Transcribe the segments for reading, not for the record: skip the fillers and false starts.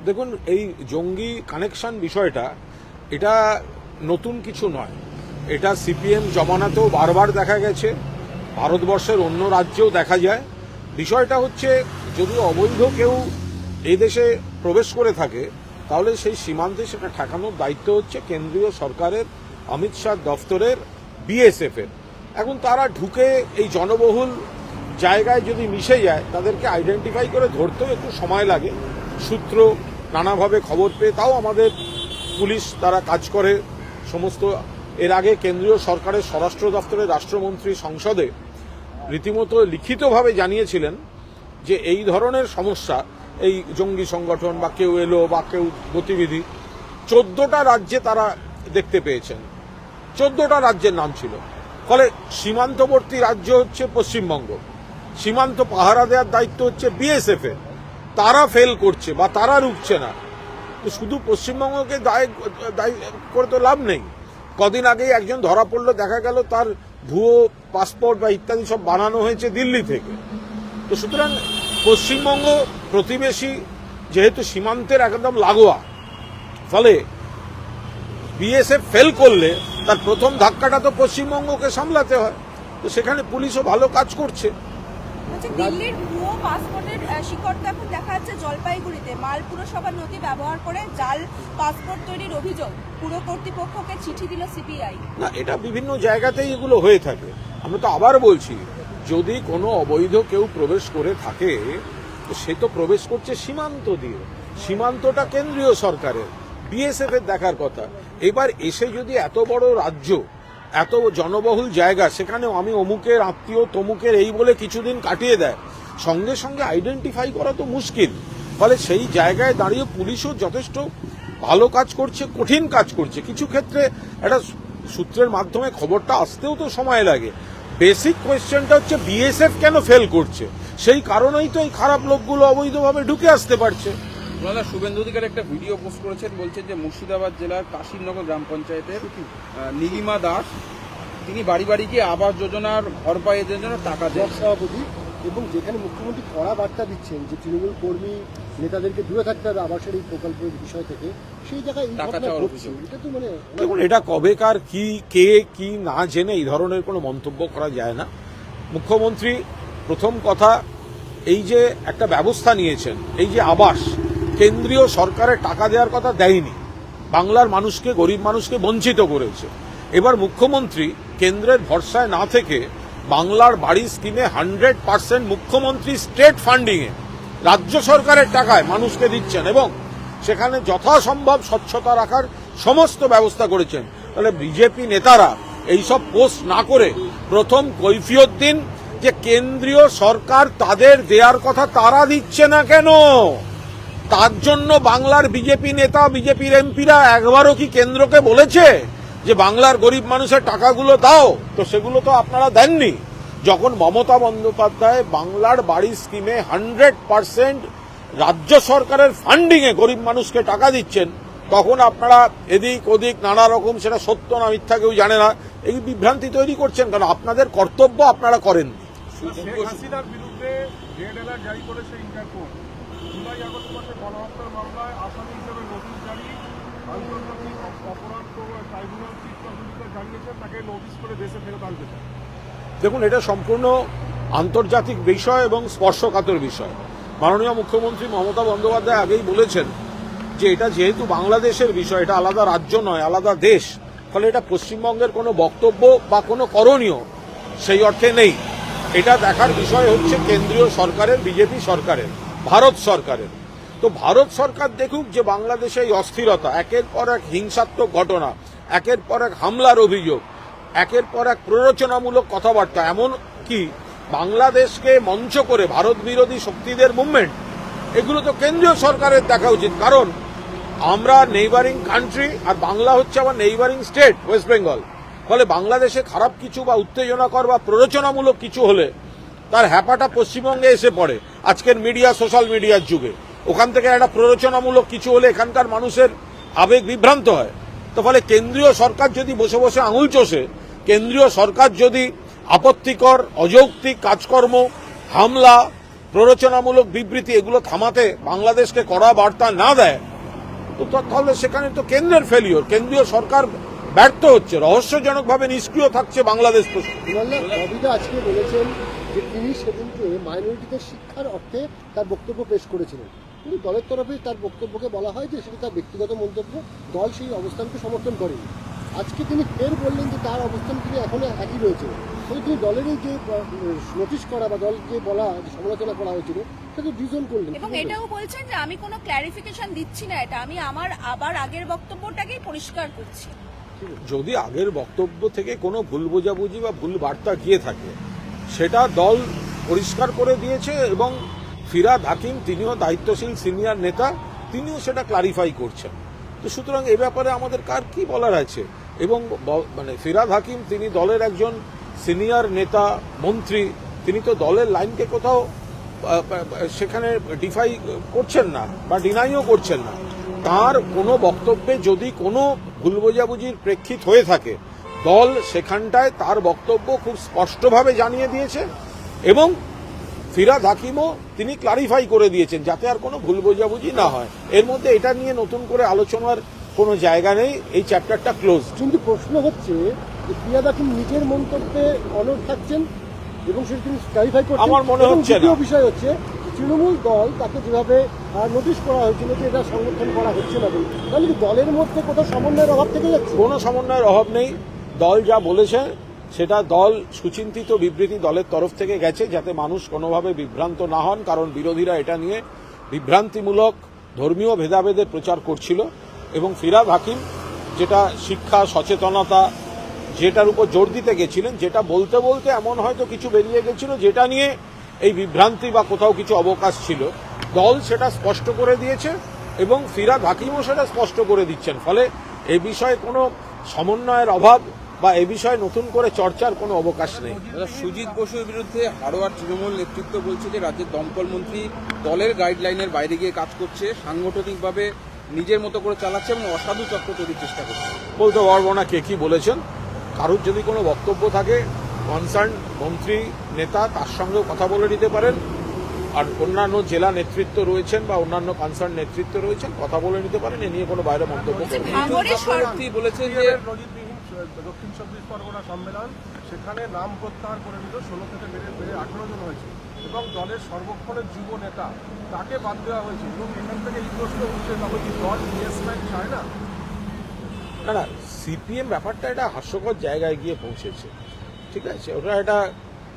দেখুন, এই জঙ্গি কানেকশন বিষয়টা এটা নতুন কিছু নয়। এটা সিপিএম জমানাতেও বারবার দেখা গেছে, ভারতবর্ষের অন্য রাজ্যেও দেখা যায়। বিষয়টা হচ্ছে, যদি অবৈধ কেউ এই দেশে প্রবেশ করে থাকে তাহলে সেই সীমান্তে সেটা ঠেকানোর দায়িত্ব হচ্ছে কেন্দ্রীয় সরকারের, অমিত শাহ দফতরের, বিএসএফ এর। এখন তারা ঢুকে এই জনবহুল জায়গায় যদি মিশে যায়, তাদেরকে আইডেন্টিফাই করে ধরতেও একটু সময় লাগে। সূত্র নানাভাবে খবর পেয়ে তাও আমাদের পুলিশ তারা কাজ করে সমস্ত। এর আগে কেন্দ্রীয় সরকারের স্বরাষ্ট্র দপ্তরের রাষ্ট্রমন্ত্রী সংসদে রীতিমতো লিখিতভাবে জানিয়েছিলেন যে এই ধরনের সমস্যা, এই জঙ্গি সংগঠন বা কেউ এলো বা কেউ গতিবিধি 14টা রাজ্যে তারা দেখতে পেয়েছেন। 14টা রাজ্যের নাম ছিল। ফলে সীমান্তবর্তী রাজ্য হচ্ছে পশ্চিমবঙ্গ, সীমান্ত পাহারা দেওয়ার দায়িত্ব হচ্ছে বিএসএফ এর। তারা ফেল করছে বা তারা রুখছে না, তো শুধু পশ্চিমবঙ্গকে দায়ী করে তো লাভ নেই। কদিন আগেই একজন ধরা পড়লো, দেখা গেল তার ভুয়ো পাসপোর্ট বা ইত্যাদি সব বানানো হয়েছে দিল্লি থেকে। তো সুতরাং পশ্চিমবঙ্গ প্রতিবেশী, যেহেতু সীমান্তের একদম লাগোয়া, ফলে বিএসএফ ফেল করলে তার প্রথম ধাক্কাটা তো পশ্চিমবঙ্গকে সামলাতে হয়। তো সেখানে পুলিশও ভালো কাজ করছে। দিল্লির ভুয়ো পাসপোর্টের শিকড় তো এখন দেখা যাচ্ছে জলপাইগুড়িতে। মাল পুরসভার নথি ব্যবহার করে জাল পাসপোর্ট তৈরির অভিযোগ, পুর কর্তৃপক্ষকে চিঠি দিল সিবিআই। না, এটা বিভিন্ন জায়গাতেই এগুলো হয়ে থাকে। আমরা তো আবার বলছি, যদি কোনো অবৈধ কেউ প্রবেশ করে থাকে, সে তো প্রবেশ করছে সীমান্ত দিয়ে। সীমান্তটা কেন্দ্রীয় সরকারের, বিএসএফ এর দেখার কথা। এবার এসে যদি এত বড় রাজ্য, এত জনবহুল জায়গা, সেখানে আমি অমুকের আত্মীয় তমুকের এই বলে কিছুদিন কাটিয়ে দেয়, সঙ্গে সঙ্গে আইডেন্টিফাই করা তো মুশকিল। ফলে সেই জায়গায় দাঁড়িয়ে পুলিশও যথেষ্ট ভালো কাজ করছে, কঠিন কাজ করছে। কিছু ক্ষেত্রে একটা সূত্রের মাধ্যমে খবরটা আসতেও তো সময় লাগে। বেসিক কোয়েশ্চেনটা হচ্ছে বিএসএফ কেন ফেল করছে, সেই কারণেই তো এই খারাপ লোকগুলো অবৈধভাবে ঢুকে আসতে পারছে। শুভেন্দু অধিকারী একটা ভিডিও পোস্ট করেছেন, বলছেন যে মুর্শিদাবাদ জেলার কাশিমনগর গ্রাম পঞ্চায়েতের নীলিমা দাস, তিনি বাড়ি বাড়ি গিয়ে আবাস যোজনার ঘর পাইয়ের জন্য টাকা দেন সভাপতি, এবং যেখানে মুখ্যমন্ত্রী কড়া বার্তা দিচ্ছেন যে তৃণমূল কর্মী নেতাদেরকে দূরে থাকতে হবে আবাসের এই প্রকল্পের বিষয় থেকে, সেই জায়গায় এই ঘটনা ঘটছে। এটা তো মানে দেখুন, এটা কবেকার কি কে কি না জেনে এই ধরনের কোনো মন্তব্য করা যায় না। মুখ্যমন্ত্রী প্রথম কথা, এই যে একটা ব্যবস্থা নিয়েছেন, এই যে আবাস, কেন্দ্রীয় সরকারের টাকা দেওয়ার কথা দেয়নি, বাংলার মানুষকে, গরিব মানুষকে বঞ্চিত করেছে। এবার মুখ্যমন্ত্রী কেন্দ্রের ভরসায় না থেকে বাংলার বাড়ি স্কিমে 100% মুখ্যমন্ত্রী স্টেট ফান্ডিংয়ে রাজ্য সরকারের টাকায় মানুষকে দিচ্ছেন, এবং সেখানে যথাসম্ভব স্বচ্ছতা রাখার সমস্ত ব্যবস্থা করেছেন। তাহলে বিজেপি নেতারা এইসব পোস্ট না করে প্রথম কৈফিয়ত দিন যে কেন্দ্রীয় সরকার তাদের দেওয়ার কথা তারা দিচ্ছে না কেন। তার জন্য বাংলার বিজেপি নেতা, বিজেপির এমপিরা একবারও কি কেন্দ্রকে বলেছে যে বাংলার গরিব মানুষের টাকাগুলো দাও? তো সেগুলো তো আপনারা দেননি। যখন মমতা বন্দ্যোপাধ্যায় বাংলার বাড়ি স্কিমে 100% রাজ্য সরকারের ফান্ডিংয়ে গরিব মানুষকে টাকা দিচ্ছেন, তখন আপনারা এদিক ওদিক নানা রকম, সেটা সত্য না মিথ্যা কেউ জানে না, এই বিভ্রান্তি তৈরি করছেন। কারণ আপনাদের কর্তব্য আপনারা করেননি। শেখ হাসিনার বিরুদ্ধে রেড অ্যালার্ট জারি করেছে ইন্টারপোল। জুলাই আগস্ট মাসে গণহত্যার মামলায় আসামি হিসেবে নোটিশ জারি, আন্তর্জাতিক অপরাধ ট্রাইব্যুনাল চিফ প্রসিকিউটর জানিয়েছেন তাকে নোটিশ করে দেশে ফেরত আনতে চায়। দেখুন, এটা সম্পূর্ণ আন্তর্জাতিক বিষয় এবং স্পর্শকাতর বিষয়। মাননীয় মুখ্যমন্ত্রী মমতা বন্দ্যোপাধ্যায় আগেই বলেছেন যে এটা যেহেতু বাংলাদেশের বিষয়, এটা আলাদা রাজ্য নয়, আলাদা দেশ, ফলে এটা পশ্চিমবঙ্গের কোনো বক্তব্য বা কোনো করণীয় সেই অর্থে নেই। এটা দেখার বিষয় হচ্ছে কেন্দ্রীয় সরকারের, বিজেপি সরকারের, ভারত সরকারের। তো ভারত সরকার দেখুক যে বাংলাদেশে এই অস্থিরতা, একের পর এক হিংসাত্মক ঘটনা, একের পর এক হামলার অভিযোগ, একের পর এক প্ররোচনামূলক কথাবার্তা, এমন কি বাংলাদেশকে মঞ্চ করে ভারত বিরোধী শক্তিদের মুভমেন্ট, এগুলো তো কেন্দ্রীয় সরকারের দেখা উচিত। কারণ আমরা নেইবারিং কান্ট্রি, আর বাংলা হচ্ছে আমার নেইবারিং স্টেট ওয়েস্ট বেঙ্গল। ফলে বাংলাদেশে খারাপ কিছু বা উত্তেজনাকর বা প্ররোচনামূলক কিছু হলে তার হ্যাপাটা পশ্চিমবঙ্গে এসে পড়ে। আজকের মিডিয়া, সোশ্যাল মিডিয়ার যুগে ওখান থেকে একটা প্ররোচনামূলক কিছু হলে এখানকার মানুষের আবেগ বিভ্রান্ত হয়। তো ফলে কেন্দ্রীয় সরকার যদি বসে বসে আঙুল চষে, কেন্দ্রীয় সরকার যদি আপত্তিকর অযৌক্তিক কাজকর্ম, হামলা, প্ররোচনামূলক বিবৃতি এগুলো থামাতে বাংলাদেশকে কড়া বার্তা না দেয়, তো তাহলে সেখানে তো কেন্দ্রের ফেলিওর, কেন্দ্রীয় সরকার ব্যর্থ হচ্ছে, রহস্যজনকভাবে নিষ্ক্রিয় থাকছে বাংলাদেশ প্রশ্নে। রবিদা আজকে বলেছেন যে তিনি সেদিনকে মাইনরিটিদের শিক্ষার অর্থে তার বক্তব্য পেশ করেছিলেন, কিন্তু দলের তরফে তার বক্তব্যকে বলা হয় যে সেটা তার ব্যক্তিগত মন্তব্য, দল সেই অবস্থানকে সমর্থন করেনি। আজকে তিনি ফের বললেন যে তার অবস্থান তিনি এখনো একই রয়েছে। তাহলে তিনি দলেরই যে নোটিশ করা বা দলকে বলা যে সমালোচনা করা হয়েছিল সেটা ডিজন করলেন। এবং এটাও বলছেন যে আমি কোনো ক্ল্যারিফিকেশন দিচ্ছি না, এটা আমি আমার আবার আগের বক্তব্যটাকেই পরিষ্কার করছি। যদি আগের বক্তব্য থেকে কোনো ভুল বোঝাবুঝি বা ভুল বার্তা গিয়ে থাকে সেটা দল পরিষ্কার করে দিয়েছে, এবং ফিরহাদ হাকিম তিনিও দায়িত্বশীল সিনিয়র নেতা, তিনিও সেটা ক্লারিফাই করছেন। তো সুতরাং এ ব্যাপারে আমাদের কার কি বলার আছে? এবং মানে ফিরহাদ হাকিম তিনি দলের একজন সিনিয়র নেতা, মন্ত্রী, তিনি তো দলের লাইনকে কোথাও সেখানে ডিফাই করছেন না বা ডিনাইও করছেন না। তার কোনো বক্তব্যে যদি কোনো ভুল বোঝাবুঝির প্রেক্ষিত হয়ে থাকে, দল সেখানটায় তার বক্তব্য খুব স্পষ্টভাবে জানিয়ে দিয়েছে, এবং ফিরহাদ হাকিমও তিনি ক্লারিফাই করে দিয়েছেন যাতে আর কোনো ভুল বোঝাবুঝি না হয়। এর মধ্যে এটা নিয়ে নতুন করে আলোচনার কোনো জায়গা নেই, এই চ্যাপ্টারটা ক্লোজ। কিন্তু প্রশ্ন হচ্ছে যে ফিরহাদ হাকিম নিজের মন্তব্যে অনড় থাকছেন এবং সেটা তিনি ক্লারিফাই করছেন। আমার মনে হচ্ছে না। দ্বিতীয় বিষয় হচ্ছে তৃণমূল দল তাকে যেভাবে নোটিশ করা হয়েছিল যে এটা সংগঠন করা হচ্ছে না বলে, তাহলে কি দলের মধ্যে কোথাও সমন্বয়ের অভাব থেকে যাচ্ছে? কোনো সমন্বয়ের অভাব নেই। দল যা বলেছে সেটা দল সুচিন্তিত বিবৃতি দলের তরফ থেকে গেছে যাতে মানুষ কোনোভাবে বিভ্রান্ত না হন, কারণ বিরোধীরা এটা নিয়ে বিভ্রান্তিমূলক ধর্মীয় ভেদাভেদের প্রচার করছিল। এবং ফিরহাদ হাকিম যেটা শিক্ষা সচেতনতা যেটার উপর জোর দিতে গেছিলেন, যেটা বলতে বলতে এমন হয়তো কিছু বেরিয়ে গেছিল যেটা নিয়ে এই বিভ্রান্তি বা কোথাও কিছু অবকাশ ছিল, দল সেটা স্পষ্ট করে দিয়েছে এবং ফিরহাদ হাকিমও সেটা স্পষ্ট করে দিচ্ছেন। ফলে এ বিষয়ে কোনো সমন্বয়ের অভাব বা এ বিষয়ে নতুন করে চর্চার কোনো অবকাশ নেই। সুজিত বসুর বিরুদ্ধে হাড়োয়ার তৃণমূল নেতৃত্ব বলছে যে রাজ্যের দমকল মন্ত্রী দলের গাইডলাইনের বাইরে গিয়ে কাজ করছে, সাংগঠনিকভাবে নিজের মতো করে চালাচ্ছে এবং অসাধু চক্র তৈরির চেষ্টা করছে। বলতে পারবো না কে কি বলেছেন, কারোর যদি কোনো বক্তব্য থাকে কনসার্ন মন্ত্রী নেতা তার সঙ্গেও কথা বলে নিতে পারেন, আর অন্যান্য জেলা নেতৃত্ব রয়েছেন বা অন্যান্য কনসার্ন নেতৃত্ব রয়েছেন, কথা বলে নিতে পারেন, এ নিয়ে কোনো বাইরে মন্তব্য করবেন না। ভাঙড়ে চক্রবর্তী বলেছেন যে নজিরবিহীন দক্ষিণ 24 পরগনা সম্মেলন, সেখানে নাম প্রত্যাহার করে দিল, 16 থেকে বেড়ে 18 জন হয়েছে, এবং দলের সর্বক্ষণের যুব নেতা তাকে বাদ দেওয়া হয়েছে। এবং এখান থেকে এই প্রশ্ন উঠছে, তবে কি দল রিপ্লেসমেন্ট চায় না? না না, সিপিএম ব্যাপারটা এটা হাস্যকর জায়গায় গিয়ে পৌঁছেছে, ঠিক আছে? ওটা একটা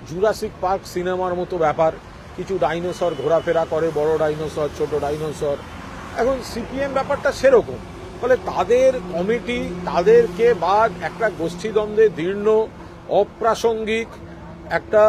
জুরাসিক পার্ক সিনেমার মতো ব্যাপার, কিছু ডাইনোসর ঘোরাফেরা করে, বড় ডাইনোসর ছোট ডাইনোসর, এখন সিপিএম ব্যাপারটা সেরকম। ফলে তাদের কমিটি তাদেরকে বাদ একটা গোষ্ঠীদ্বন্দ্বে দীর্ণ অপ্রাসঙ্গিক একটা